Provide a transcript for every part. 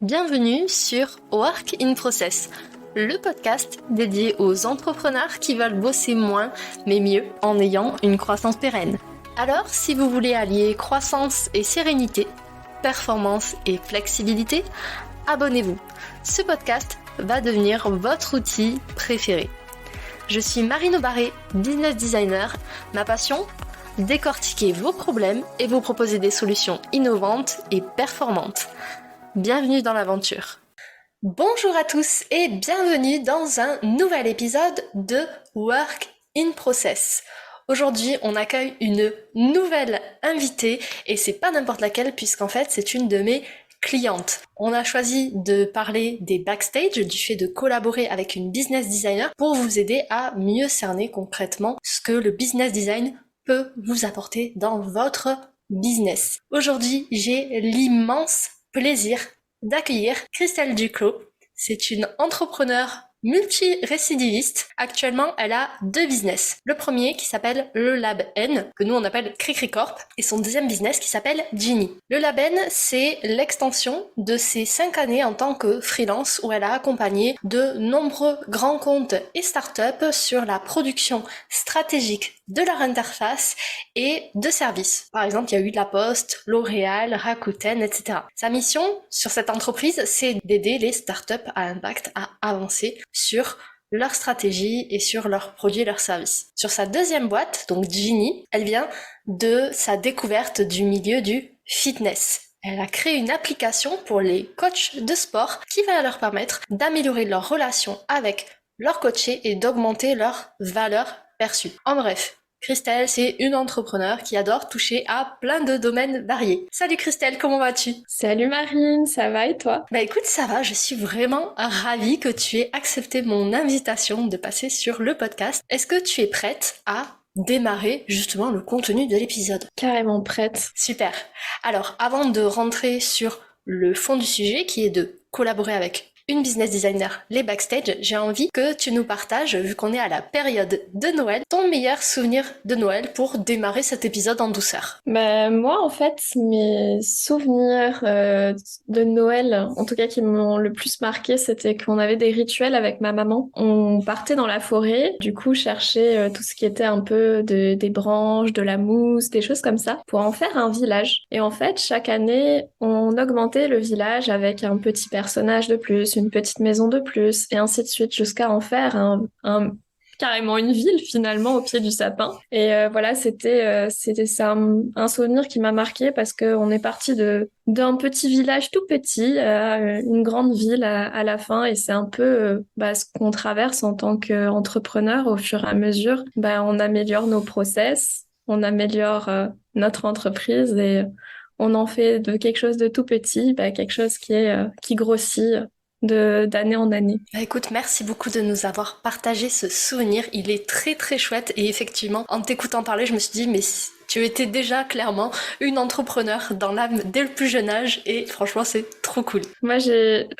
Bienvenue sur Work in Process, le podcast dédié aux entrepreneurs qui veulent bosser moins mais mieux en ayant une croissance pérenne. Alors, si vous voulez allier croissance et sérénité, performance et flexibilité, abonnez-vous. Ce podcast va devenir votre outil préféré. Je suis Marine Aubaré, business designer. Ma passion ? Décortiquer vos problèmes et vous proposer des solutions innovantes et performantes. Bienvenue dans l'aventure. Bonjour à tous et bienvenue dans un nouvel épisode de Work in Process. Aujourd'hui, on accueille une nouvelle invitée et c'est pas n'importe laquelle puisqu'en fait, c'est une de mes clientes. On a choisi de parler des backstage, du fait de collaborer avec une business designer pour vous aider à mieux cerner concrètement ce que le business design peut vous apporter dans votre business. Aujourd'hui, j'ai l'immense plaisir d'accueillir Christelle Duclos. C'est une entrepreneure multi-récidiviste. Actuellement, elle a 2 business. Le premier qui s'appelle le Lab N, que nous on appelle Cricri-Corp, et son deuxième business qui s'appelle Genie. Le Lab N, c'est l'extension de ses 5 années en tant que freelance où elle a accompagné de nombreux grands comptes et startups sur la production stratégique de leur interface et de services. Par exemple, il y a eu La Poste, L'Oréal, Rakuten, etc. Sa mission sur cette entreprise, c'est d'aider les startups à impact à avancer sur leur stratégie et sur leurs produits et leurs services. Sur sa deuxième boîte, donc Genie, elle vient de sa découverte du milieu du fitness. Elle a créé une application pour les coachs de sport qui va leur permettre d'améliorer leur relation avec leurs coachés et d'augmenter leur valeur perçue. En bref, Christelle, c'est une entrepreneure qui adore toucher à plein de domaines variés. Salut Christelle, comment vas-tu ? Salut Marine, ça va et toi ? Bah écoute, ça va, je suis vraiment ravie que tu aies accepté mon invitation de passer sur le podcast. Est-ce que tu es prête à démarrer justement le contenu de l'épisode ? Carrément prête. Super. Alors, avant de rentrer sur le fond du sujet, qui est de collaborer avec une business designer, les backstage, j'ai envie que tu nous partages, vu qu'on est à la période de Noël, ton meilleur souvenir de Noël pour démarrer cet épisode en douceur. Moi en fait, mes souvenirs de Noël, en tout cas qui m'ont le plus marqué, c'était qu'on avait des rituels avec ma maman. On partait dans la forêt, du coup chercher tout ce qui était un peu des branches, de la mousse, des choses comme ça, pour en faire un village. Et en fait, chaque année, on augmentait le village avec un petit personnage de plus, une petite maison de plus, et ainsi de suite, jusqu'à en faire carrément une ville finalement au pied du sapin. Et voilà, c'était ça un souvenir qui m'a marqué parce que on est parti d'un petit village tout petit à une grande ville à la fin, et c'est un peu ce qu'on traverse en tant qu'entrepreneur au fur et à mesure. On améliore nos process, on améliore notre entreprise et on en fait de quelque chose de tout petit, quelque chose qui grossit d'année en année. Bah écoute, merci beaucoup de nous avoir partagé ce souvenir. Il est très très chouette et effectivement, en t'écoutant parler, je me suis dit, mais tu étais déjà clairement une entrepreneur dans l'âme dès le plus jeune âge et franchement, c'est trop cool. Moi,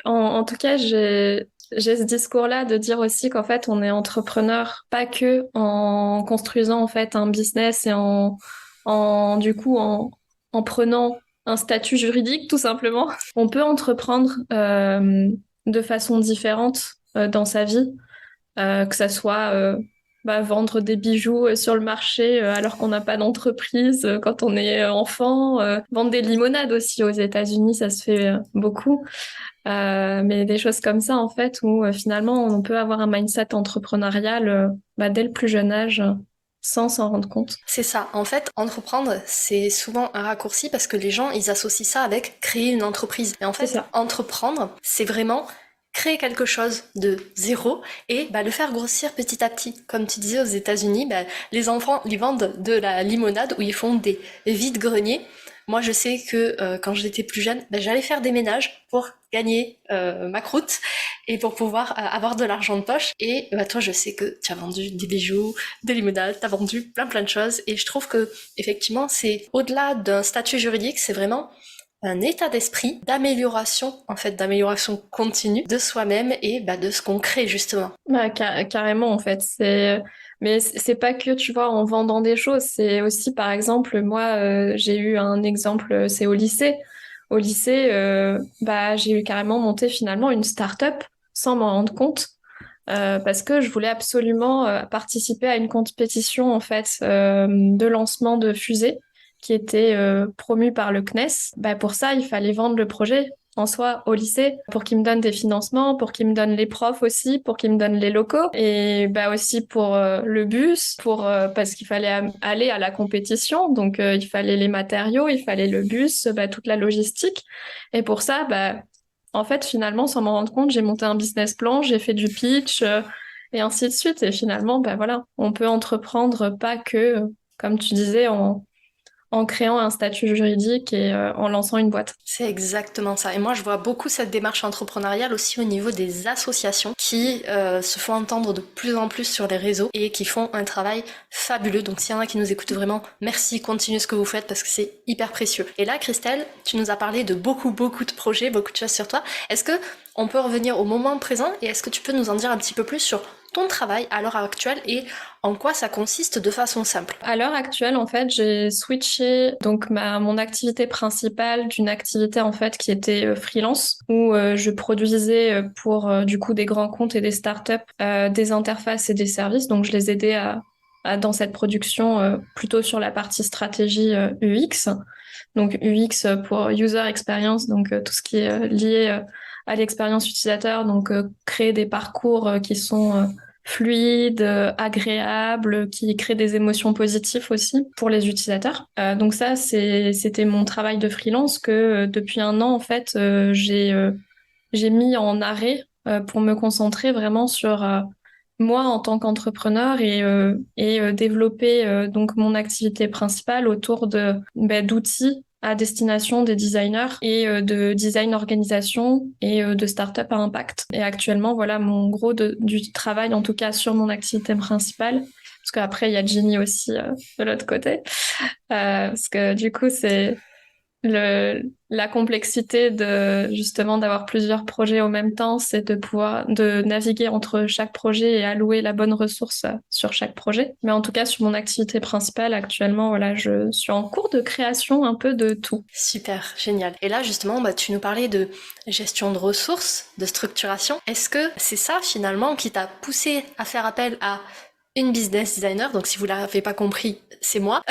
en tout cas, j'ai ce discours-là de dire aussi qu'en fait, on est entrepreneur pas que en construisant en fait un business et du coup en prenant un statut juridique tout simplement. On peut entreprendre de façon différente dans sa vie, que ça soit vendre des bijoux sur le marché alors qu'on n'a pas d'entreprise quand on est enfant, vendre des limonades aussi aux États-Unis, ça se fait beaucoup. Mais des choses comme ça en fait où finalement on peut avoir un mindset entrepreneurial dès le plus jeune âge sans s'en rendre compte. C'est ça. En fait, entreprendre, c'est souvent un raccourci parce que les gens, ils associent ça avec créer une entreprise. Et en fait, entreprendre, c'est vraiment créer quelque chose de zéro et le faire grossir petit à petit. Comme tu disais aux États-Unis, les enfants, ils vendent de la limonade où ils font des vides-greniers. Moi, je sais que quand j'étais plus jeune, j'allais faire des ménages pour gagner ma croûte et pour pouvoir avoir de l'argent de poche. Et toi, je sais que tu as vendu des bijoux, des limonades, tu as vendu plein de choses. Et je trouve que effectivement, c'est au-delà d'un statut juridique, c'est vraiment un état d'esprit d'amélioration, en fait, d'amélioration continue de soi-même et de ce qu'on crée, justement. Carrément, en fait. Mais c'est pas que, tu vois, en vendant des choses. C'est aussi, par exemple, moi, j'ai eu un exemple, c'est au lycée. au lycée, j'ai carrément monté finalement une start-up sans m'en rendre compte. Parce que je voulais absolument participer à une compétition en fait de lancement de fusée qui était promue par le CNES. Pour ça, il fallait vendre le projet en soi au lycée pour qu'ils me donnent des financements, pour qu'ils me donnent les profs aussi, pour qu'ils me donnent les locaux et aussi pour le bus, parce qu'il fallait aller à la compétition, donc il fallait les matériaux, il fallait le bus, toute la logistique. Et pour ça, en fait, finalement, sans m'en rendre compte, j'ai monté un business plan, j'ai fait du pitch, et ainsi de suite. Et finalement, voilà, on peut entreprendre pas que, comme tu disais, en créant un statut juridique et en lançant une boîte. C'est exactement ça. Et moi, je vois beaucoup cette démarche entrepreneuriale aussi au niveau des associations qui se font entendre de plus en plus sur les réseaux et qui font un travail fabuleux. Donc, s'il y en a qui nous écoutent vraiment, merci, continuez ce que vous faites parce que c'est hyper précieux. Et là, Christelle, tu nous as parlé de beaucoup de projets, beaucoup de choses sur toi. Est-ce que on peut revenir au moment présent et est-ce que tu peux nous en dire un petit peu plus sur ton travail à l'heure actuelle et en quoi ça consiste de façon simple? À l'heure actuelle, en fait, j'ai switché donc mon activité principale d'une activité en fait qui était freelance où je produisais pour du coup des grands comptes et des startups des interfaces et des services. Donc je les aidais dans cette production plutôt sur la partie stratégie UX. Donc UX pour user experience, donc tout ce qui est lié à l'expérience utilisateur, donc créer des parcours qui sont fluides, agréables, qui créent des émotions positives aussi pour les utilisateurs. Donc ça, c'était mon travail de freelance que depuis un an, en fait, j'ai mis en arrêt pour me concentrer vraiment sur moi en tant qu'entrepreneur et développer donc mon activité principale autour d'outils à destination des designers et de design organisation et de start-up à impact. Et actuellement, voilà mon gros du travail, en tout cas sur mon activité principale. Parce qu'après, il y a Ginny aussi de l'autre côté. Parce que du coup, c'est la complexité de justement d'avoir plusieurs projets au même temps, c'est de pouvoir de naviguer entre chaque projet et allouer la bonne ressource sur chaque projet. Mais en tout cas, sur mon activité principale actuellement, voilà, je suis en cours de création un peu de tout. Super, génial. Et là, justement, tu nous parlais de gestion de ressources, de structuration. Est-ce que c'est ça, finalement, qui t'a poussé à faire appel à une business designer? Donc, si vous l'avez pas compris, c'est moi.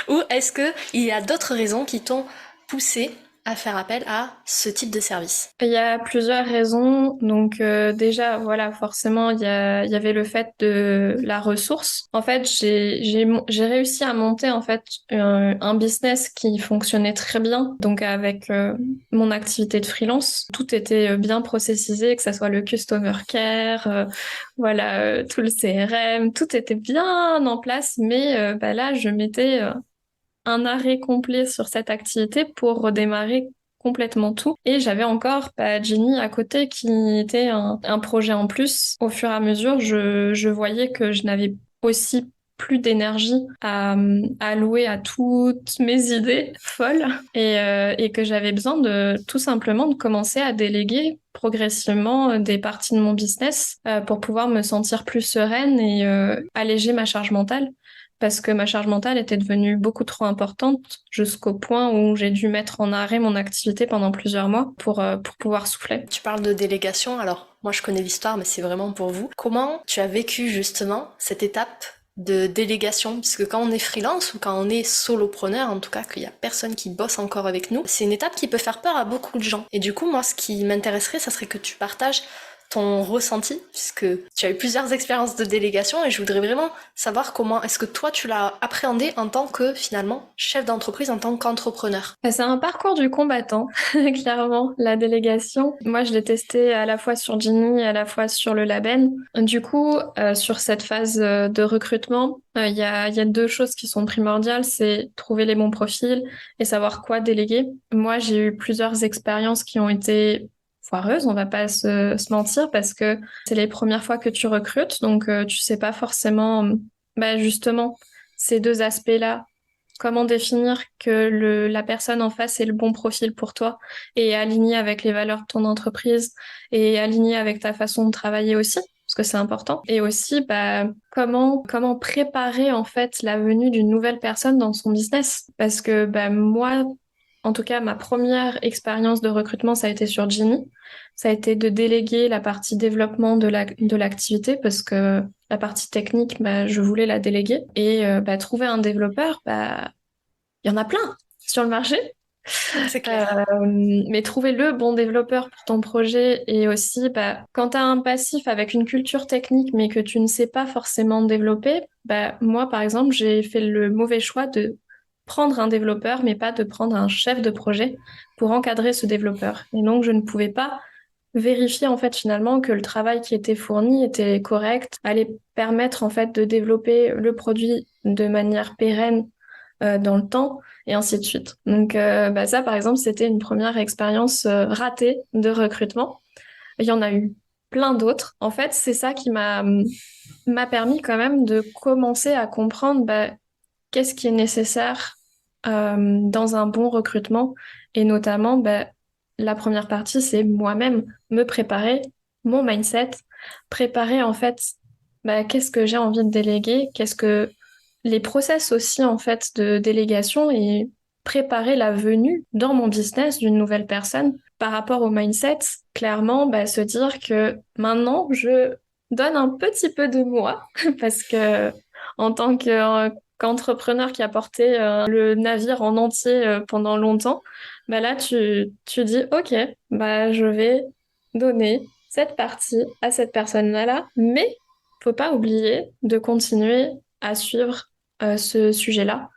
Ou est-ce qu'il y a d'autres raisons qui t'ont poussé à faire appel à ce type de service? Il y a plusieurs raisons. Donc déjà, voilà, forcément, il y avait le fait de la ressource. En fait, j'ai réussi à monter en fait un business qui fonctionnait très bien. Donc avec mon activité de freelance, tout était bien processisé, que ça soit le customer care, voilà, tout le CRM, tout était bien en place. Mais là, je mettais un arrêt complet sur cette activité pour redémarrer complètement tout. Et j'avais encore Ginny à côté qui était un projet en plus. Au fur et à mesure, je voyais que je n'avais aussi plus d'énergie à allouer à toutes mes idées folles et que j'avais besoin de tout simplement de commencer à déléguer progressivement des parties de mon business pour pouvoir me sentir plus sereine et alléger ma charge mentale parce que ma charge mentale était devenue beaucoup trop importante jusqu'au point où j'ai dû mettre en arrêt mon activité pendant plusieurs mois pour pouvoir souffler. Tu parles de délégation, alors moi je connais l'histoire, mais c'est vraiment pour vous. Comment tu as vécu justement cette étape de délégation, puisque quand on est freelance ou quand on est solopreneur, en tout cas qu'il y a personne qui bosse encore avec nous, c'est une étape qui peut faire peur à beaucoup de gens. Et du coup, moi, ce qui m'intéresserait, ça serait que tu partages ton ressenti, puisque tu as eu plusieurs expériences de délégation et je voudrais vraiment savoir comment est-ce que toi tu l'as appréhendé en tant que finalement chef d'entreprise, en tant qu'entrepreneur. C'est un parcours du combattant, clairement, la délégation. Moi, je l'ai testé à la fois sur Ginny et à la fois sur le Label. Du coup, sur cette phase de recrutement, il y a deux choses qui sont primordiales, c'est trouver les bons profils et savoir quoi déléguer. Moi, j'ai eu plusieurs expériences qui ont été foireuse, on va pas se mentir, parce que c'est les premières fois que tu recrutes, donc tu sais pas forcément, justement, ces deux aspects-là, comment définir que la personne en face est le bon profil pour toi et est aligné avec les valeurs de ton entreprise et aligné avec ta façon de travailler aussi, parce que c'est important. Et aussi, comment préparer en fait la venue d'une nouvelle personne dans son business, parce que moi, en tout cas, ma première expérience de recrutement, ça a été sur Genie. Ça a été de déléguer la partie développement de l'activité parce que la partie technique, bah, je voulais la déléguer. Et bah, trouver un développeur, bah, il y en a plein sur le marché. C'est clair. Mais trouver le bon développeur pour ton projet et aussi, bah, quand tu as un passif avec une culture technique mais que tu ne sais pas forcément développer, bah, moi, par exemple, j'ai fait le mauvais choix de prendre un développeur mais pas de prendre un chef de projet pour encadrer ce développeur. Et donc, je ne pouvais pas vérifier en fait finalement que le travail qui était fourni était correct, allait permettre en fait de développer le produit de manière pérenne dans le temps et ainsi de suite. Donc bah, ça par exemple c'était une première expérience ratée de recrutement. Il y en a eu plein d'autres. En fait c'est ça qui m'a permis quand même de commencer à comprendre bah, qu'est-ce qui est nécessaire dans un bon recrutement et notamment bah, la première partie c'est moi-même me préparer mon mindset, préparer en fait bah, qu'est-ce que j'ai envie de déléguer, qu'est-ce que les process aussi en fait de délégation et préparer la venue dans mon business d'une nouvelle personne par rapport au mindset, clairement bah, se dire que maintenant je donne un petit peu de moi parce que en tant qu'entrepreneur qui a porté le navire en entier pendant longtemps, bah là tu dis ok, bah je vais donner cette partie à cette personne-là, mais faut pas oublier de continuer à suivre ce sujet-là.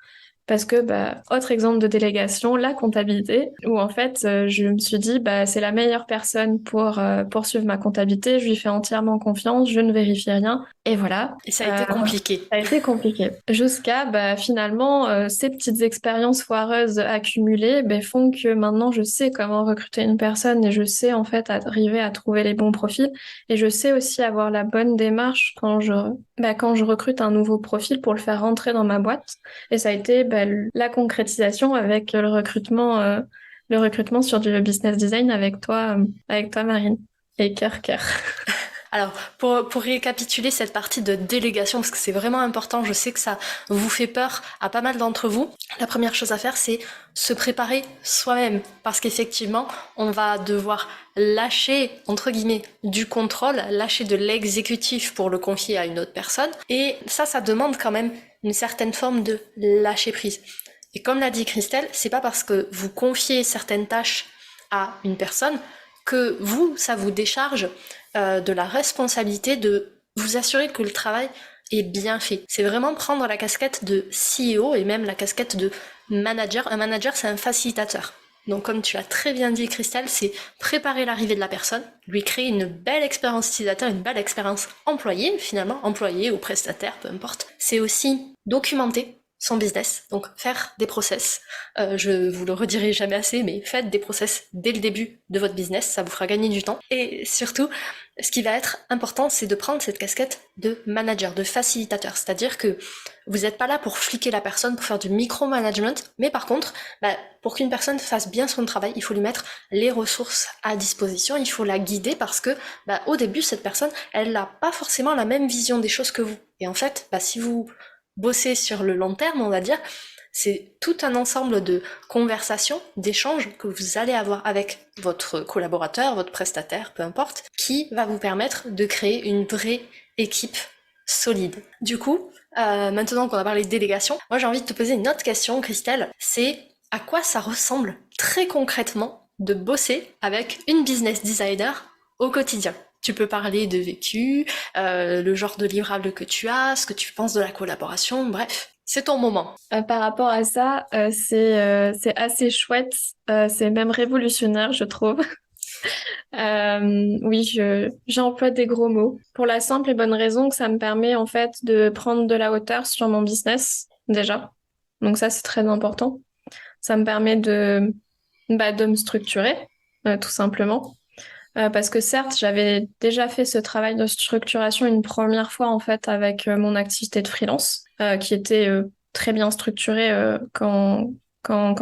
Parce que, bah, autre exemple de délégation, la comptabilité, où en fait, je me suis dit, bah, c'est la meilleure personne pour poursuivre ma comptabilité, je lui fais entièrement confiance, je ne vérifie rien, et voilà. Et ça a été compliqué. Ça a été compliqué. Jusqu'à, bah, finalement, ces petites expériences foireuses accumulées, bah, font que maintenant, je sais comment recruter une personne et je sais, en fait, arriver à trouver les bons profils. Et je sais aussi avoir la bonne démarche quand je recrute un nouveau profil pour le faire rentrer dans ma boîte. Et ça a été bah, la concrétisation avec le recrutement sur du business design avec toi Marine. Et cœur. Alors, pour récapituler cette partie de délégation, parce que c'est vraiment important, je sais que ça vous fait peur à pas mal d'entre vous, la première chose à faire, c'est se préparer soi-même. Parce qu'effectivement, on va devoir lâcher, entre guillemets, du contrôle, lâcher de l'exécutif pour le confier à une autre personne. Et ça demande quand même une certaine forme de lâcher prise. Et comme l'a dit Christelle, c'est pas parce que vous confiez certaines tâches à une personne que ça vous décharge de la responsabilité de vous assurer que le travail est bien fait. C'est vraiment prendre la casquette de CEO et même la casquette de manager. Un manager, c'est un facilitateur. Donc comme tu l'as très bien dit Christelle, c'est préparer l'arrivée de la personne, lui créer une belle expérience utilisateur, une belle expérience employée finalement, employé ou prestataire, peu importe. C'est aussi documenter son business, donc faire des process. Je vous le redirai jamais assez, mais faites des process dès le début de votre business, ça vous fera gagner du temps. Et surtout, ce qui va être important, c'est de prendre cette casquette de manager, de facilitateur. C'est-à-dire que vous n'êtes pas là pour fliquer la personne, pour faire du micromanagement, mais par contre, pour qu'une personne fasse bien son travail, il faut lui mettre les ressources à disposition, il faut la guider parce que au début, cette personne, elle n'a pas forcément la même vision des choses que vous. Et en fait, si vous bossez sur le long terme, on va dire, c'est tout un ensemble de conversations, d'échanges que vous allez avoir avec votre collaborateur, votre prestataire, peu importe, qui va vous permettre de créer une vraie équipe solide. Du coup, maintenant qu'on a parlé de délégation, moi j'ai envie de te poser une autre question, Christelle, c'est à quoi ça ressemble très concrètement de bosser avec une business designer au quotidien? Tu peux parler de vécu, le genre de livrable que tu as, ce que tu penses de la collaboration, bref, c'est ton moment. Par rapport à ça, c'est assez chouette, c'est même révolutionnaire, je trouve. Oui, j'emploie des gros mots pour la simple et bonne raison que ça me permet en fait de prendre de la hauteur sur mon business déjà. Donc ça, c'est très important. Ça me permet de me structurer, tout simplement. Parce que certes, j'avais déjà fait ce travail de structuration une première fois en fait avec mon activité de freelance, qui était très bien structurée quand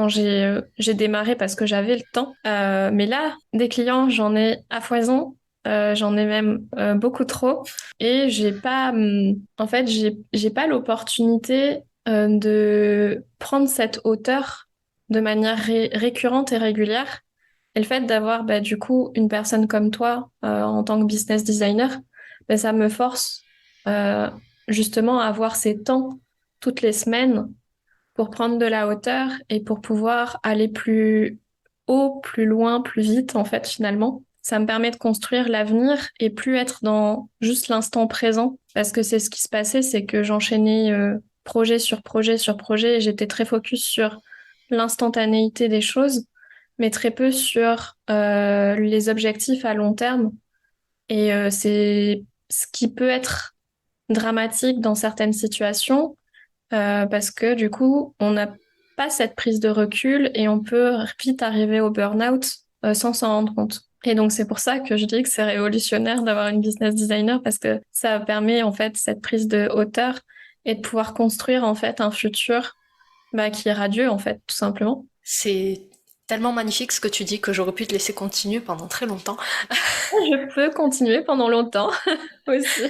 j'ai démarré parce que j'avais le temps. Mais là, des clients, j'en ai à foison. J'en ai même beaucoup trop et j'ai pas en fait j'ai pas l'opportunité de prendre cette hauteur de manière récurrente et régulière. Et le fait d'avoir du coup une personne comme toi en tant que business designer, ça me force euh, justement à avoir ces temps toutes les semaines pour prendre de la hauteur et pour pouvoir aller plus haut, plus loin, plus vite, en fait, finalement. Ça me permet de construire l'avenir et plus être dans juste l'instant présent. Parce que c'est ce qui se passait, c'est que j'enchaînais projet sur projet sur projet et j'étais très focus sur l'instantanéité des choses, mais très peu sur les objectifs à long terme. Et c'est ce qui peut être dramatique dans certaines situations parce que du coup, on n'a pas cette prise de recul et on peut vite arriver au burn-out sans s'en rendre compte. Et donc, c'est pour ça que je dis que c'est révolutionnaire d'avoir une business designer parce que ça permet en fait cette prise de hauteur et de pouvoir construire en fait un futur qui est radieux en fait, tout simplement. C'est tellement magnifique ce que tu dis que j'aurais pu te laisser continuer pendant très longtemps. Je peux continuer pendant longtemps aussi.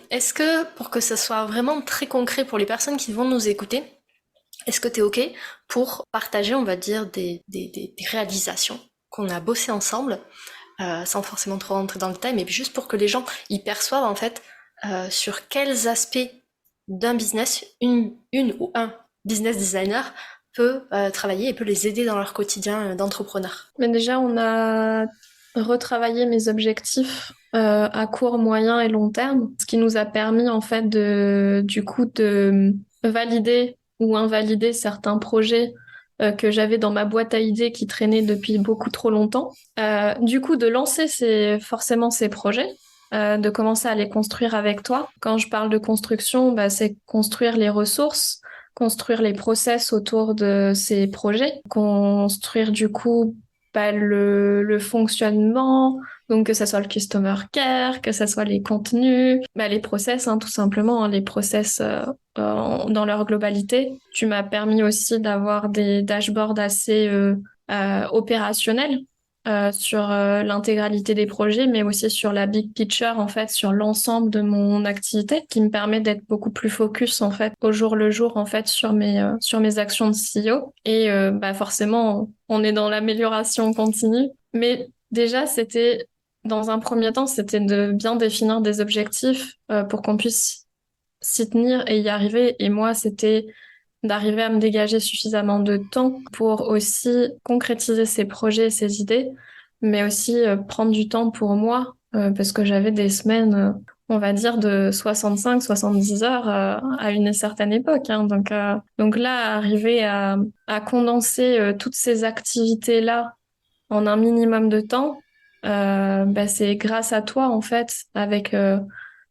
Est-ce que, pour que ça soit vraiment très concret pour les personnes qui vont nous écouter, est-ce que tu es OK pour partager, on va dire, des réalisations qu'on a bossées ensemble, sans forcément trop rentrer dans le détail, mais juste pour que les gens y perçoivent en fait sur quels aspects d'un business, une ou un business designer peut travailler et peut les aider dans leur quotidien d'entrepreneur. Mais déjà, on a retravaillé mes objectifs à court, moyen et long terme, ce qui nous a permis en fait du coup de valider ou invalider certains projets que j'avais dans ma boîte à idées qui traînaient depuis beaucoup trop longtemps. Du coup, de lancer forcément ces projets. De commencer à les construire avec toi. Quand je parle de construction, c'est construire les ressources, construire les process autour de ces projets, construire du coup le fonctionnement, donc que ça soit le customer care, que ça soit les contenus, les process, hein, tout simplement, hein, les process dans leur globalité. Tu m'as permis aussi d'avoir des dashboards assez opérationnels sur l'intégralité des projets, mais aussi sur la big picture, en fait, sur l'ensemble de mon activité, qui me permet d'être beaucoup plus focus, en fait, au jour le jour, en fait, sur mes actions de CEO. Et forcément, on est dans l'amélioration continue. Mais déjà, dans un premier temps, c'était de bien définir des objectifs pour qu'on puisse s'y tenir et y arriver. Et moi, c'était d'arriver à me dégager suffisamment de temps pour aussi concrétiser ces projets, ces idées, mais aussi prendre du temps pour moi, parce que j'avais des semaines, on va dire, de 65-70 heures à une certaine époque. Hein. Donc là, arriver à condenser toutes ces activités-là en un minimum de temps, c'est grâce à toi, en fait, avec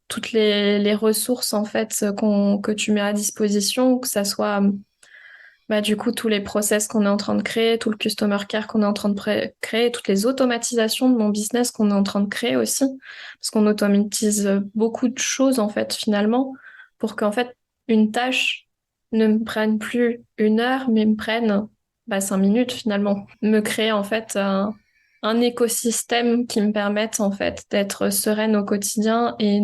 toutes les ressources en fait que tu mets à disposition, que ça soit du coup tous les process qu'on est en train de créer, tout le customer care qu'on est en train de créer, toutes les automatisations de mon business qu'on est en train de créer aussi, parce qu'on automatise beaucoup de choses en fait finalement pour qu'en fait une tâche ne me prenne plus une heure, mais me prenne 5 minutes finalement, me créer en fait un écosystème qui me permette en fait d'être sereine au quotidien et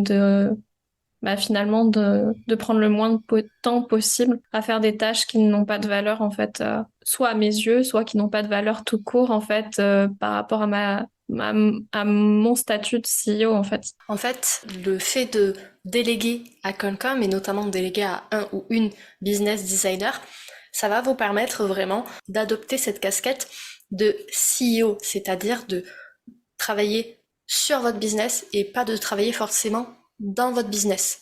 finalement de prendre le moins de temps possible à faire des tâches qui n'ont pas de valeur en fait, soit à mes yeux, soit qui n'ont pas de valeur tout court en fait par rapport à mon statut de CEO en fait. En fait, le fait de déléguer à quelqu'un, mais notamment de déléguer à un ou une business designer, ça va vous permettre vraiment d'adopter cette casquette de CEO, c'est-à-dire de travailler sur votre business et pas de travailler forcément dans votre business.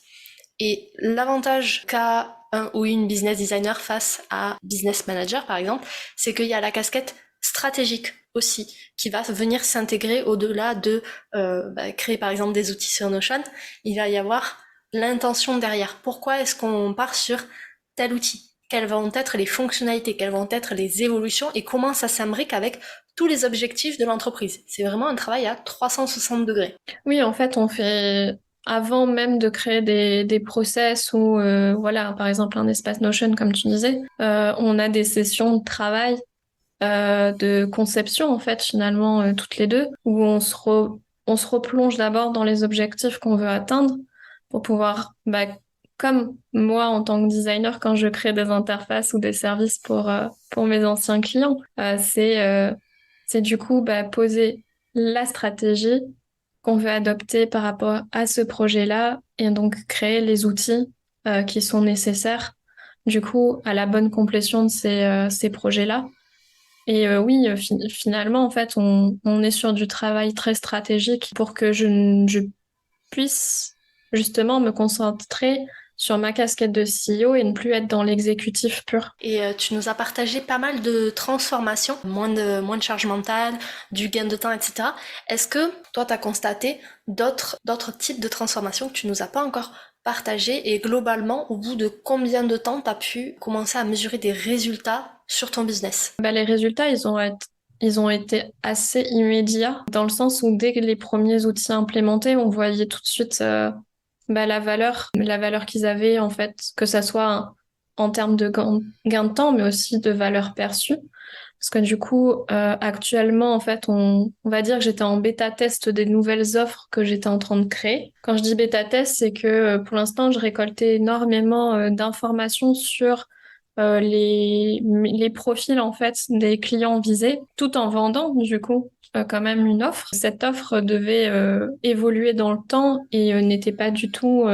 Et l'avantage qu'a un ou une business designer face à business manager par exemple, c'est qu'il y a la casquette stratégique aussi qui va venir s'intégrer au-delà de créer par exemple des outils sur Notion. Il va y avoir l'intention derrière. Pourquoi est-ce qu'on part sur tel outil? Quelles vont être les fonctionnalités? Quelles vont être les évolutions? Et comment ça s'imbrique avec tous les objectifs de l'entreprise? C'est vraiment un travail à 360 degrés. Oui, en fait, on fait avant même de créer des process ou voilà, par exemple un espace Notion comme tu disais, on a des sessions de travail de conception en fait finalement toutes les deux où on se replonge d'abord dans les objectifs qu'on veut atteindre pour pouvoir comme moi en tant que designer quand je crée des interfaces ou des services pour mes anciens clients. C'est du coup poser la stratégie qu'on veut adopter par rapport à ce projet-là et donc créer les outils qui sont nécessaires du coup à la bonne complétion de ces projets-là. Et oui, finalement, en fait, on est sur du travail très stratégique pour que je puisse justement me concentrer sur ma casquette de CEO et ne plus être dans l'exécutif pur. Et tu nous as partagé pas mal de transformations, moins de charge mentale, du gain de temps, etc. Est-ce que toi, tu as constaté d'autres types de transformations que tu nous as pas encore partagées et globalement, au bout de combien de temps tu as pu commencer à mesurer des résultats sur ton business? Les résultats, ils ont été assez immédiats dans le sens où dès que les premiers outils implémentés, on voyait tout de suite la valeur qu'ils avaient en fait, que ça soit en termes de gain de temps, mais aussi de valeur perçue. Parce que du coup, actuellement, en fait, on va dire que j'étais en bêta-test des nouvelles offres que j'étais en train de créer. Quand je dis bêta-test, c'est que pour l'instant, je récoltais énormément d'informations sur les profils, en fait, des clients visés, tout en vendant, du coup, quand même une offre. Cette offre devait évoluer dans le temps et n'était pas du tout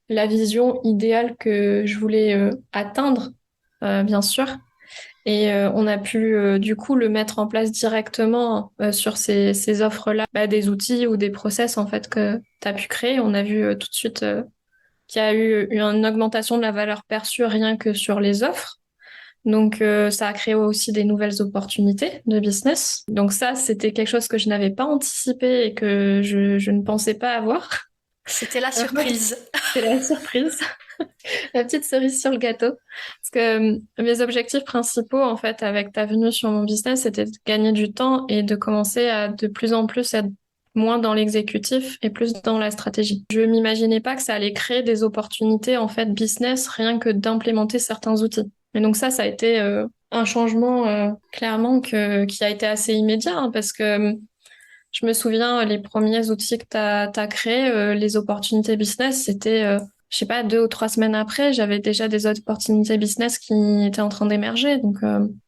la vision idéale que je voulais atteindre, bien sûr. Et on a pu du coup le mettre en place directement sur ces offres-là, des outils ou des process en fait que tu as pu créer. On a vu tout de suite qu'il y a eu une augmentation de la valeur perçue rien que sur les offres. Donc ça a créé aussi des nouvelles opportunités de business. Donc ça, c'était quelque chose que je n'avais pas anticipé et que je ne pensais pas avoir. C'était la surprise. C'est la surprise. La petite cerise sur le gâteau. Parce que mes objectifs principaux, en fait, avec ta venue sur mon business, c'était de gagner du temps et de commencer à de plus en plus être moins dans l'exécutif et plus dans la stratégie. Je m'imaginais pas que ça allait créer des opportunités, en fait, business, rien que d'implémenter certains outils. Et donc ça a été un changement, clairement, qui a été assez immédiat, hein, parce que je me souviens, les premiers outils que t'as créés, les opportunités business, c'était je sais pas, 2 ou 3 semaines après, j'avais déjà des opportunités business qui étaient en train d'émerger. Donc,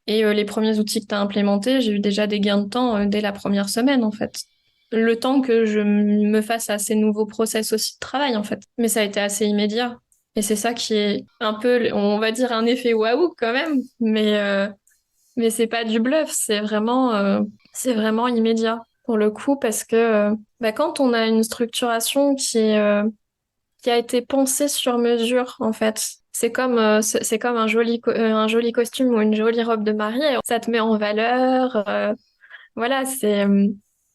les premiers outils que tu as implémentés, j'ai eu déjà des gains de temps dès la première semaine, en fait. Le temps que je me fasse à ces nouveaux process aussi de travail, en fait. Mais ça a été assez immédiat. Et c'est ça qui est un peu, on va dire, un effet waouh quand même. Mais c'est pas du bluff, c'est vraiment immédiat pour le coup, parce que quand on a une structuration qui a été pensé sur mesure, en fait. C'est comme un joli costume ou une jolie robe de mariée. Ça te met en valeur. Voilà, c'est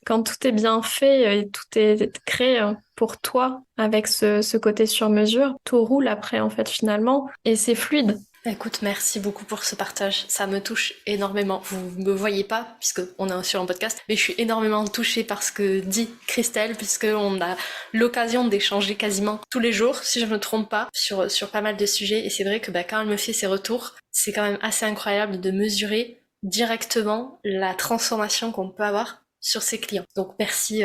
quand tout est bien fait et tout est créé pour toi avec ce côté sur mesure, tout roule après, en fait, finalement. Et c'est fluide. Écoute, merci beaucoup pour ce partage. Ça me touche énormément. Vous me voyez pas, puisque on est sur un podcast, mais je suis énormément touchée par ce que dit Christelle, puisque on a l'occasion d'échanger quasiment tous les jours, si je me trompe pas, sur pas mal de sujets. Et c'est vrai que quand elle me fait ses retours, c'est quand même assez incroyable de mesurer directement la transformation qu'on peut avoir sur ses clients. Donc merci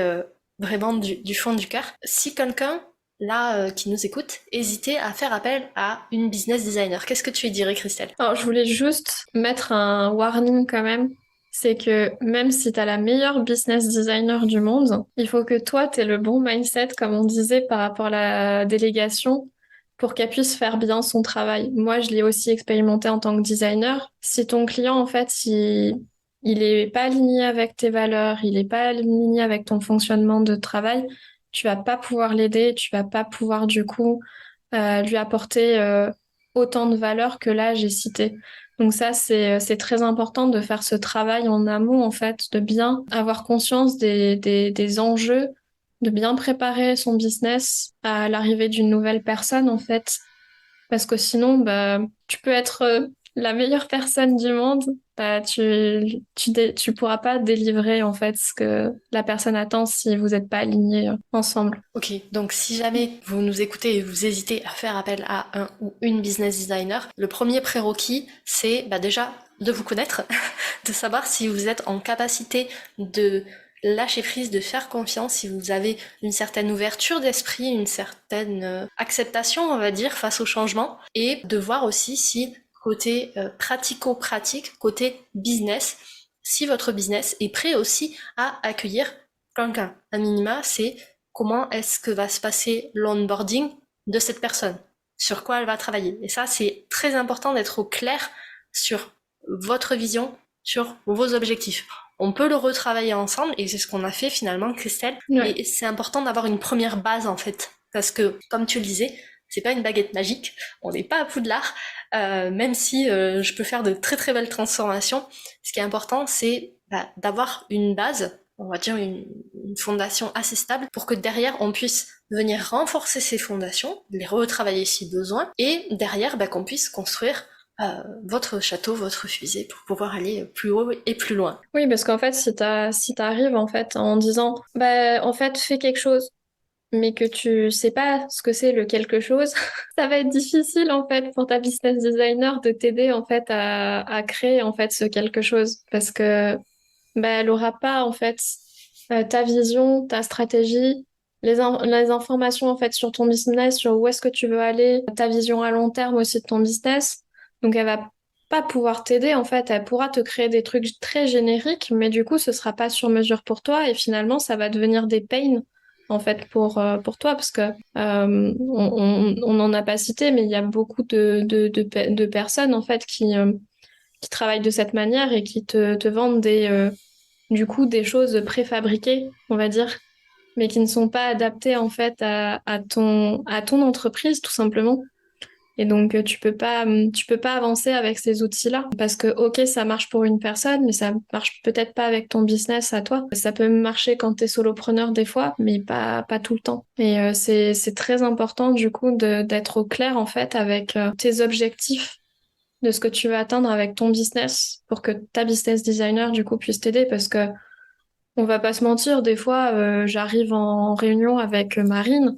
vraiment du fond du cœur. Si quelqu'un là qui nous écoute, hésitez à faire appel à une business designer. Qu'est-ce que tu lui dirais, Christelle? Alors, je voulais juste mettre un warning quand même. C'est que même si tu as la meilleure business designer du monde, il faut que toi, tu aies le bon mindset, comme on disait, par rapport à la délégation, pour qu'elle puisse faire bien son travail. Moi, je l'ai aussi expérimenté en tant que designer. Si ton client, en fait, il est pas aligné avec tes valeurs, il est pas aligné avec ton fonctionnement de travail, tu vas pas pouvoir l'aider, tu vas pas pouvoir, du coup, lui apporter autant de valeur que là j'ai cité. Donc ça, c'est très important de faire ce travail en amont, en fait, de bien avoir conscience des enjeux, de bien préparer son business à l'arrivée d'une nouvelle personne, en fait. Parce que sinon, tu peux être la meilleure personne du monde, tu pourras pas délivrer, en fait, ce que la personne attend si vous n'êtes pas alignés ensemble. Ok, donc si jamais vous nous écoutez et vous hésitez à faire appel à un ou une business designer, le premier prérequis, c'est déjà de vous connaître, de savoir si vous êtes en capacité de lâcher prise, de faire confiance, si vous avez une certaine ouverture d'esprit, une certaine acceptation, on va dire, face au changement, et de voir aussi si côté pratico-pratique, côté business, si votre business est prêt aussi à accueillir quelqu'un. À minima, c'est comment est-ce que va se passer l'onboarding de cette personne, sur quoi elle va travailler. Et ça, c'est très important d'être au clair sur votre vision, sur vos objectifs. On peut le retravailler ensemble et c'est ce qu'on a fait finalement, Christelle. Ouais. Et c'est important d'avoir une première base en fait. Parce que, comme tu le disais, c'est pas une baguette magique, on n'est pas à Poudlard, même si je peux faire de très très belles transformations. Ce qui est important, c'est d'avoir une base, on va dire une fondation assez stable, pour que derrière on puisse venir renforcer ces fondations, les retravailler si besoin, et derrière qu'on puisse construire votre château, votre fusée pour pouvoir aller plus haut et plus loin. Oui, parce qu'en fait, si t'arrives en fait en disant, en fait, fais quelque chose, mais que tu sais pas ce que c'est le quelque chose, ça va être difficile en fait pour ta business designer de t'aider en fait à créer en fait ce quelque chose, parce que elle aura pas en fait ta vision, ta stratégie, les informations en fait sur ton business, sur où est-ce que tu veux aller, ta vision à long terme aussi de ton business. Donc elle va pas pouvoir t'aider en fait, elle pourra te créer des trucs très génériques, mais du coup ce sera pas sur mesure pour toi et finalement ça va devenir des pains en fait pour toi parce que on n'en a pas cité, mais il y a beaucoup de personnes en fait qui travaillent de cette manière et qui te vendent du coup des choses préfabriquées, on va dire, mais qui ne sont pas adaptées en fait à ton entreprise tout simplement. Et donc tu peux pas avancer avec ces outils-là parce que ok ça marche pour une personne, mais ça marche peut-être pas avec ton business à toi. Ça peut marcher quand t'es solopreneur des fois, mais pas tout le temps. Et c'est très important du coup d'être au clair en fait avec tes objectifs de ce que tu veux atteindre avec ton business pour que ta business designer du coup puisse t'aider parce que on va pas se mentir, des fois, j'arrive en réunion avec Marine,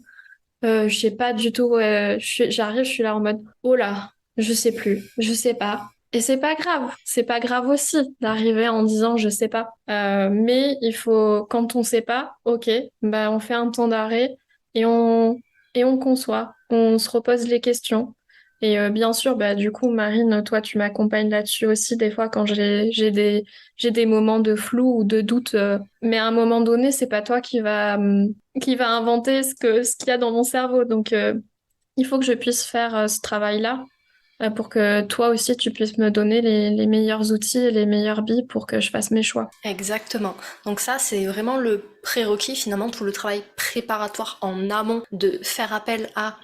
je sais pas du tout, j'arrive, je suis là en mode, oh là, je sais plus, je sais pas. Et c'est pas grave aussi d'arriver en disant je sais pas. Mais il faut, quand on sait pas, ok, on fait un temps d'arrêt et on conçoit, on se repose les questions. Et bien sûr, du coup, Marine, toi, tu m'accompagnes là-dessus aussi des fois quand j'ai des moments de flou ou de doute. Mais à un moment donné, c'est pas toi qui va inventer ce qu'il y a dans mon cerveau. Donc, il faut que je puisse faire ce travail-là pour que toi aussi, tu puisses me donner les meilleurs outils et les meilleures billes pour que je fasse mes choix. Exactement. Donc ça, c'est vraiment le prérequis, finalement, tout le travail préparatoire en amont de faire appel à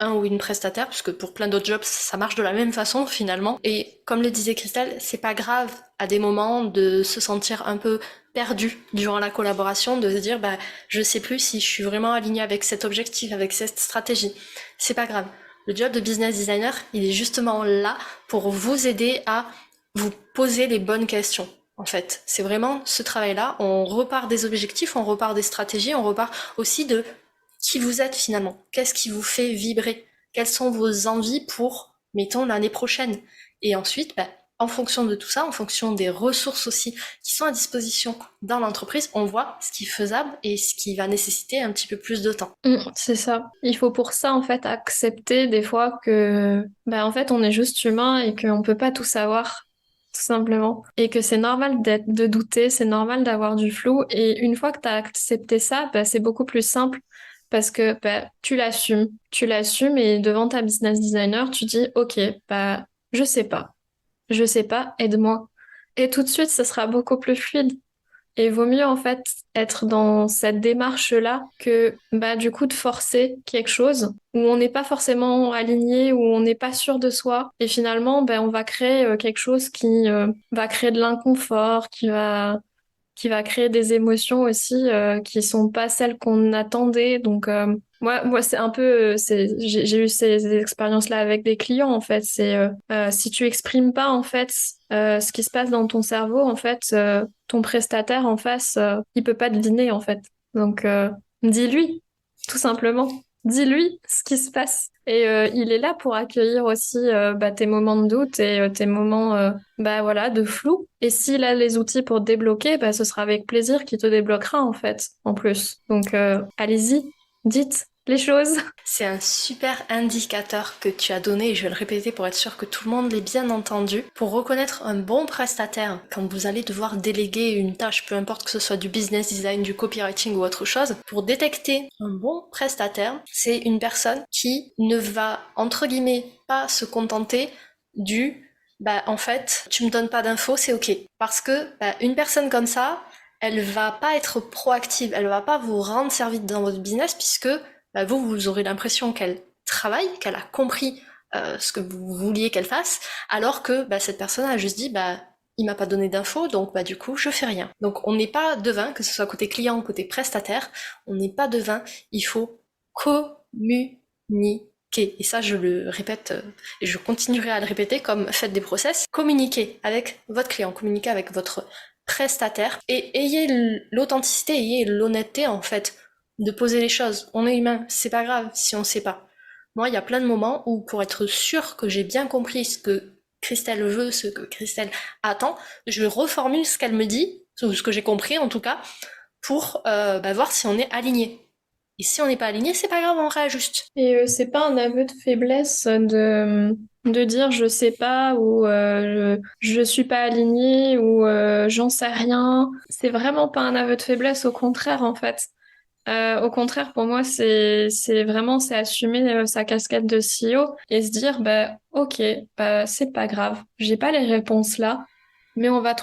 un ou une prestataire, parce que pour plein d'autres jobs, ça marche de la même façon, finalement. Et comme le disait Christelle, c'est pas grave à des moments de se sentir un peu perdu durant la collaboration, de se dire, je sais plus si je suis vraiment alignée avec cet objectif, avec cette stratégie. C'est pas grave. Le job de business designer, il est justement là pour vous aider à vous poser les bonnes questions. En fait, c'est vraiment ce travail-là. On repart des objectifs, on repart des stratégies, on repart aussi de qui vous êtes finalement. Qu'est-ce qui vous fait vibrer? Quelles sont vos envies pour, mettons, l'année prochaine? Et ensuite, en fonction de tout ça, en fonction des ressources aussi qui sont à disposition dans l'entreprise, on voit ce qui est faisable et ce qui va nécessiter un petit peu plus de temps. C'est ça. Il faut pour ça, en fait, accepter des fois que, en fait, on est juste humain et qu'on peut pas tout savoir, tout simplement. Et que c'est normal de douter, c'est normal d'avoir du flou. Et une fois que tu as accepté ça, c'est beaucoup plus simple parce que tu l'assumes. Tu l'assumes et devant ta business designer, tu dis, OK, je sais pas. Je sais pas, aide-moi. Et tout de suite, ça sera beaucoup plus fluide. Et il vaut mieux en fait être dans cette démarche-là que du coup de forcer quelque chose où on n'est pas forcément aligné, où on n'est pas sûr de soi. Et finalement, on va créer quelque chose qui va créer de l'inconfort, qui va créer des émotions aussi qui sont pas celles qu'on attendait. Donc moi c'est un peu j'ai eu ces expériences-là avec des clients en fait. C'est si tu exprimes pas en fait ce qui se passe dans ton cerveau en fait, ton prestataire en face il peut pas deviner en fait. Donc dis-lui tout simplement. dis-lui ce qui se passe. Et il est là pour accueillir aussi tes moments de doute et tes moments voilà, de flou. Et s'il a les outils pour te débloquer, ce sera avec plaisir qu'il te débloquera en fait, en plus. Donc allez-y, dites les choses. C'est un super indicateur que tu as donné, et je vais le répéter pour être sûr que tout le monde l'ait bien entendu. Pour reconnaître un bon prestataire, quand vous allez devoir déléguer une tâche, peu importe que ce soit du business design, du copywriting ou autre chose, pour détecter un bon prestataire, c'est une personne qui ne va, entre guillemets, pas se contenter du en fait, tu me donnes pas d'infos, c'est ok. Parce que une personne comme ça, elle va pas être proactive, elle va pas vous rendre service dans votre business puisque vous aurez l'impression qu'elle travaille, qu'elle a compris ce que vous vouliez qu'elle fasse, alors que cette personne a juste dit il m'a pas donné d'infos, donc du coup je fais rien. Donc on n'est pas devin, que ce soit côté client ou côté prestataire, on n'est pas devin, il faut communiquer. Et ça je le répète et je continuerai à le répéter comme faites des process. Communiquez avec votre client, communiquez avec votre prestataire et ayez l'authenticité, ayez l'honnêteté en fait de poser les choses. On est humain, c'est pas grave si on sait pas. Moi, il y a plein de moments où pour être sûr que j'ai bien compris ce que Christelle veut, ce que Christelle attend, je reformule ce qu'elle me dit, ou ce que j'ai compris en tout cas, pour voir si on est aligné. Et si on n'est pas aligné, c'est pas grave, on réajuste. Et c'est pas un aveu de faiblesse de dire je sais pas ou je suis pas alignée ou j'en sais rien. C'est vraiment pas un aveu de faiblesse, au contraire en fait. Au contraire, pour moi, c'est assumer sa casquette de CEO et se dire ok, c'est pas grave, j'ai pas les réponses là, mais on va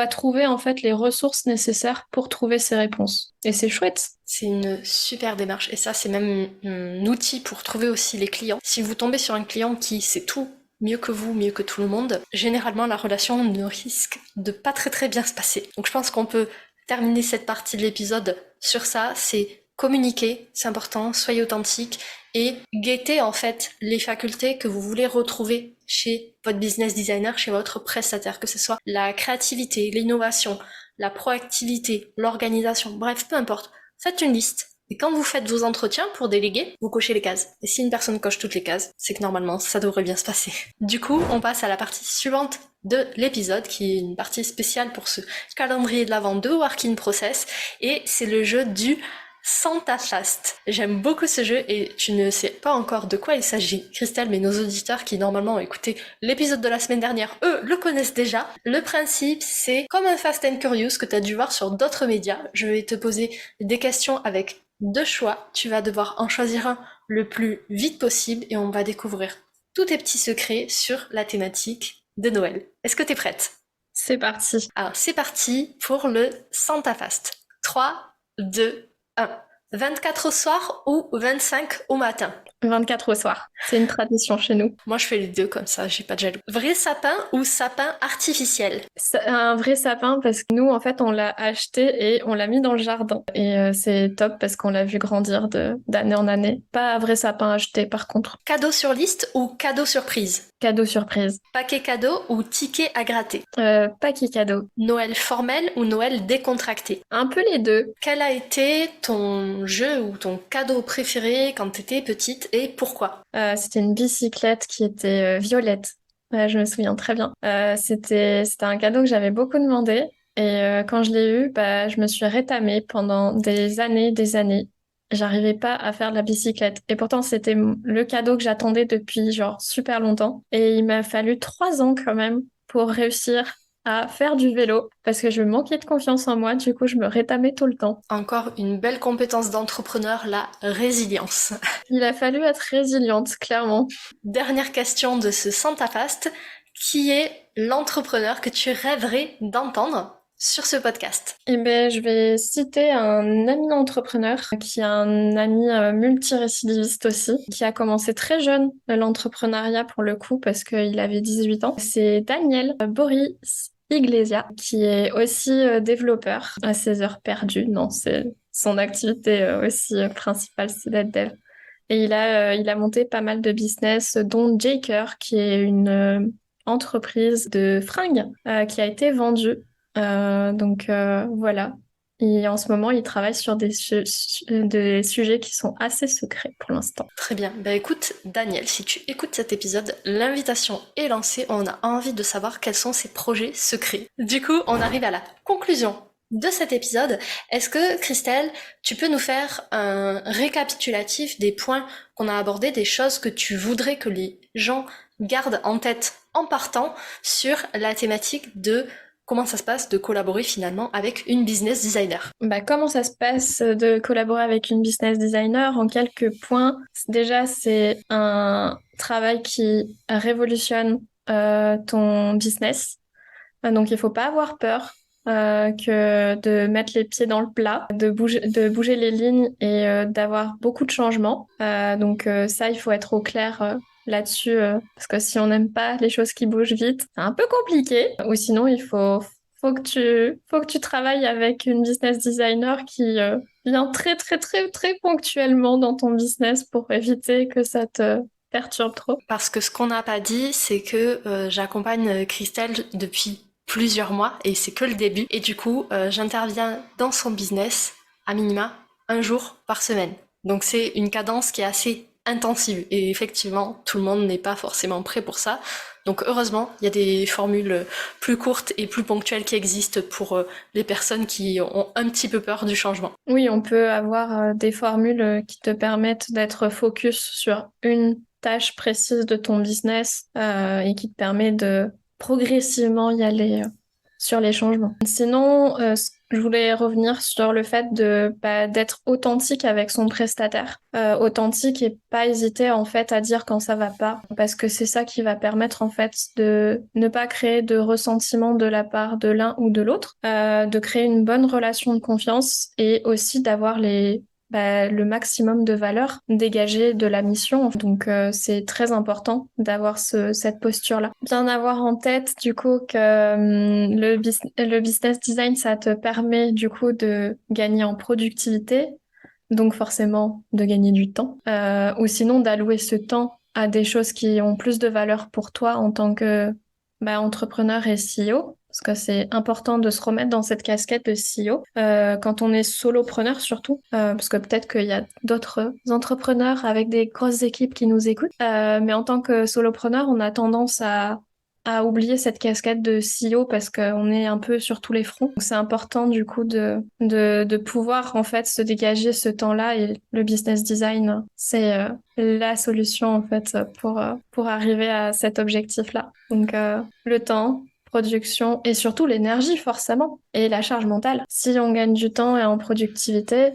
trouver en fait les ressources nécessaires pour trouver ces réponses. Et c'est chouette. C'est une super démarche et ça c'est même un outil pour trouver aussi les clients. Si vous tombez sur un client qui sait tout mieux que vous, mieux que tout le monde, généralement la relation ne risque de pas très très bien se passer. Donc je pense qu'on peut terminer cette partie de l'épisode sur ça, c'est communiquer, c'est important, soyez authentique et guettez en fait les facultés que vous voulez retrouver chez votre business designer, chez votre prestataire, que ce soit la créativité, l'innovation, la proactivité, l'organisation, bref, peu importe. Faites une liste. Et quand vous faites vos entretiens pour déléguer, vous cochez les cases. Et si une personne coche toutes les cases, c'est que normalement, ça devrait bien se passer. Du coup, on passe à la partie suivante de l'épisode, qui est une partie spéciale pour ce calendrier de l'avant de Work in Process, et c'est le jeu du Santa Fast. J'aime beaucoup ce jeu et tu ne sais pas encore de quoi il s'agit, Christelle, mais nos auditeurs qui normalement ont écouté l'épisode de la semaine dernière, eux, le connaissent déjà. Le principe, c'est comme un Fast and Curious que tu as dû voir sur d'autres médias. Je vais te poser des questions avec deux choix. Tu vas devoir en choisir un le plus vite possible et on va découvrir tous tes petits secrets sur la thématique de Noël. Est-ce que t'es prête? C'est parti. Alors, c'est parti pour le Santa Fast. 3, 2, 1. 24 au soir ou 25 au matin? 24 au soir. C'est une tradition chez nous. Moi, je fais les deux comme ça, j'ai pas de jaloux. Vrai sapin ou sapin artificiel? C'est un vrai sapin parce que nous, en fait, on l'a acheté et on l'a mis dans le jardin. Et c'est top parce qu'on l'a vu grandir d'année en année. Pas un vrai sapin acheté, par contre. Cadeau sur liste ou cadeau surprise? Cadeau surprise. Paquet cadeau ou ticket à gratter? Paquet cadeau. Noël formel ou Noël décontracté? Un peu les deux. Quel a été ton jeu ou ton cadeau préféré quand t'étais petite et pourquoi? C'était une bicyclette qui était violette. Ouais, je me souviens très bien. C'était un cadeau que j'avais beaucoup demandé. Et quand je l'ai eu, je me suis rétamée pendant des années, des années. J'arrivais pas à faire de la bicyclette. Et pourtant, c'était le cadeau que j'attendais depuis genre super longtemps. Et il m'a fallu 3 ans quand même pour réussir à faire du vélo parce que je manquais de confiance en moi. Du coup, je me rétamais tout le temps. Encore une belle compétence d'entrepreneur, la résilience. Il a fallu être résiliente, clairement. Dernière question de ce Santa Fast. Qui est l'entrepreneur que tu rêverais d'entendre sur ce podcast? Eh ben, je vais citer un ami entrepreneur qui est un ami multirécidiviste aussi, qui a commencé très jeune l'entrepreneuriat pour le coup parce qu'il avait 18 ans. C'est Daniel Boris Iglesia qui est aussi développeur à ses heures perdues. Non, c'est son activité aussi principale, c'est d'être dev. Et il a monté pas mal de business, dont Jaker, qui est une entreprise de fringues qui a été vendue. Voilà. Et en ce moment, il travaille sur des sujets qui sont assez secrets pour l'instant. Très bien. Bah écoute, Daniel, si tu écoutes cet épisode, l'invitation est lancée. On a envie de savoir quels sont ses projets secrets. Du coup, on arrive à la conclusion de cet épisode. Est-ce que, Christelle, tu peux nous faire un récapitulatif des points qu'on a abordés, des choses que tu voudrais que les gens gardent en tête en partant sur la thématique de comment ça se passe de collaborer finalement avec une business designer? Comment ça se passe de collaborer avec une business designer? En quelques points, déjà, c'est un travail qui révolutionne ton business. Donc, il faut pas avoir peur que de mettre les pieds dans le plat, de bouger les lignes et d'avoir beaucoup de changements. Donc, ça, il faut être au clair là-dessus, parce que si on n'aime pas les choses qui bougent vite, c'est un peu compliqué. Ou sinon, faut que tu travailles avec une business designer qui vient très, très, très, très ponctuellement dans ton business pour éviter que ça te perturbe trop. Parce que ce qu'on n'a pas dit, c'est que j'accompagne Christelle depuis plusieurs mois et c'est que le début. Et du coup, j'interviens dans son business à minima un jour par semaine. Donc c'est une cadence qui est assez intensive. Et effectivement, tout le monde n'est pas forcément prêt pour ça. Donc heureusement, il y a des formules plus courtes et plus ponctuelles qui existent pour les personnes qui ont un petit peu peur du changement. Oui, on peut avoir des formules qui te permettent d'être focus sur une tâche précise de ton business et qui te permet de progressivement y aller sur les changements. Sinon, je voulais revenir sur le fait d'être authentique avec son prestataire. Authentique et pas hésiter en fait à dire quand ça va pas, parce que c'est ça qui va permettre en fait de ne pas créer de ressentiment de la part de l'un ou de l'autre, de créer une bonne relation de confiance et aussi d'avoir le maximum de valeur dégagée de la mission. Donc c'est très important d'avoir cette posture-là. Bien avoir en tête du coup que le business design, ça te permet du coup de gagner en productivité, donc forcément de gagner du temps, ou sinon d'allouer ce temps à des choses qui ont plus de valeur pour toi en tant que entrepreneur et CEO. Parce que c'est important de se remettre dans cette casquette de CEO quand on est solopreneur surtout, parce que peut-être qu'il y a d'autres entrepreneurs avec des grosses équipes qui nous écoutent, mais en tant que solopreneur, on a tendance à oublier cette casquette de CEO parce qu'on est un peu sur tous les fronts. Donc c'est important du coup de pouvoir en fait se dégager ce temps-là et le business design, c'est la solution en fait pour arriver à cet objectif-là. Donc le temps, production et surtout l'énergie forcément et la charge mentale. Si on gagne du temps et en productivité,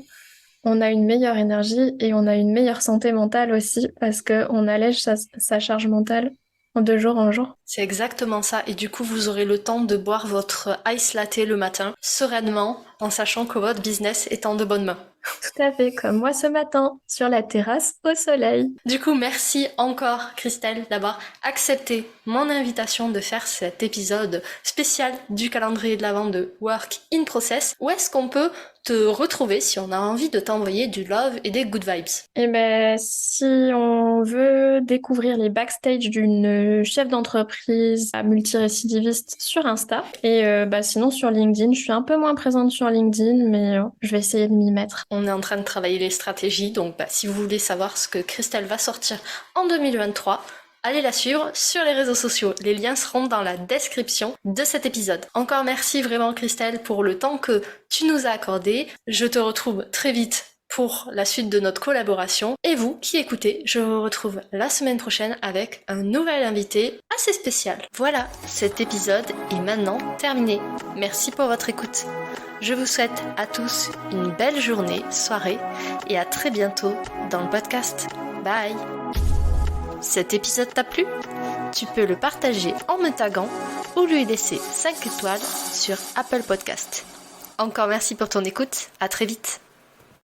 on a une meilleure énergie et on a une meilleure santé mentale aussi parce qu'on allège sa charge mentale de jour en jour. C'est exactement ça. Et du coup, vous aurez le temps de boire votre ice latte le matin, sereinement, en sachant que votre business est en de bonnes mains. Tout à fait, comme moi ce matin, sur la terrasse au soleil. Du coup, merci encore, Christelle, d'avoir accepté mon invitation de faire cet épisode spécial du calendrier de l'Avent de Work in Process. Où est-ce qu'on peut te retrouver si on a envie de t'envoyer du love et des good vibes? Si on veut découvrir les backstage d'une chef d'entreprise multirécidiviste sur Insta, et sinon sur LinkedIn, je suis un peu moins présente sur LinkedIn, mais je vais essayer de m'y mettre. On est en train de travailler les stratégies, donc si vous voulez savoir ce que Christelle va sortir en 2023, allez la suivre sur les réseaux sociaux. Les liens seront dans la description de cet épisode. Encore merci vraiment Christelle pour le temps que tu nous as accordé. Je te retrouve très vite pour la suite de notre collaboration. Et vous qui écoutez, je vous retrouve la semaine prochaine avec un nouvel invité assez spécial. Voilà, cet épisode est maintenant terminé. Merci pour votre écoute. Je vous souhaite à tous une belle journée, soirée et à très bientôt dans le podcast. Bye! Cet épisode t'a plu? Tu peux le partager en me taguant ou lui laisser 5 étoiles sur Apple Podcast. Encore merci pour ton écoute, à très vite!